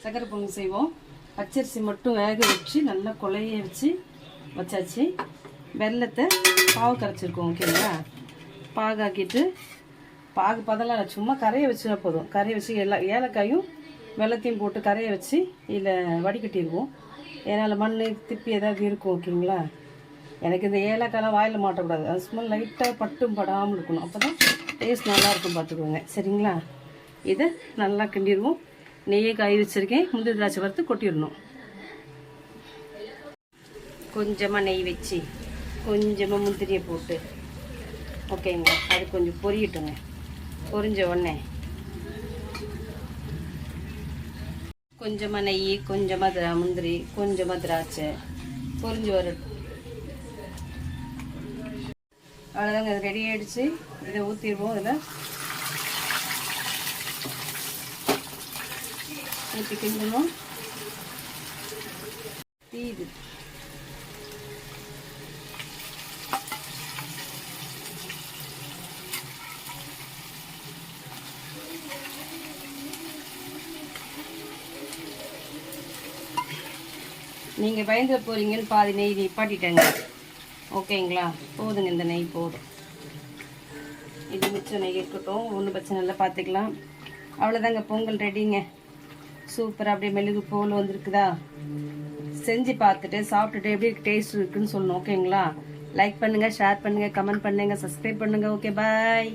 சக்கரை பொங்கல் செய்வோம். பச்சரிசி மட்டும் வேக வச்சு நல்லா கொலைய வச்சு வச்சாச்சு. வெல்லத்தை பாவு கரைச்சிருக்கோம். ஓகேங்களா? பாகாக்கிட்டு பாகு பதெல்லாம் சும்மா கரையை வச்சுனா போதும். கரையை வச்சு ஏலக்காயும் வெள்ளத்தையும் போட்டு கரையை வச்சு இதில் வடிகட்டிடுவோம். ஏன்னால் மண் திப்பி ஏதாவது இருக்கும். ஓகேங்களா? எனக்கு இந்த ஏலக்காயெலாம் வாயில் மாட்டக்கூடாது. அது சும்மா லைட்டாக பட்டும் படாமல் இருக்கணும். அப்போ தான் டேஸ்ட் நல்லாயிருக்கும். பார்த்துக்கோங்க. சரிங்களா? இதை நல்லா கிண்டிடுவோம். நெய்யை காய வச்சுருக்கேன். முந்திரி திராட்சை வறுத்து கொட்டிடணும். கொஞ்சமாக நெய் வச்சு கொஞ்சமாக முந்திரியை போட்டு ஓகேங்க. அது கொஞ்சம் பொரியட்டுங்க. பொரிஞ்ச உடனே கொஞ்சமாக நெய், கொஞ்சமாக முந்திரி, கொஞ்சமாக திராட்சை பொரிஞ்சு வரட்டும். அவ்வளோதாங்க. இது ரெடி ஆகிடுச்சு. இதை ஊற்றிடுவோம். இதில் ஊற்றி கிண்டணும். தீது நீங்கள் பயந்துட போகிறீங்கன்னு பாதி நெய் நிப்பாட்டிட்டேங்க. ஓகேங்களா? போதுங்க. இந்த நெய் போதும். இது மிச்சம் நெய் இருக்கட்டும். ஒன்றும் பிரச்சனை இல்லை. பார்த்துக்கலாம். அவ்வளோதாங்க. பொங்கல் ரெடிங்க. சூப்பராக அப்படியே மெழுகு போல் வந்துருக்குதா? செஞ்சு பார்த்துட்டு சாப்பிட்டுட்டு எப்படி டேஸ்ட் இருக்குன்னு சொல்லணும். ஓகேங்களா? லைக் பண்ணுங்கள், ஷேர் பண்ணுங்கள், கமெண்ட் பண்ணுங்கள், சப்ஸ்கிரைப் பண்ணுங்கள். ஓகே, பாய்.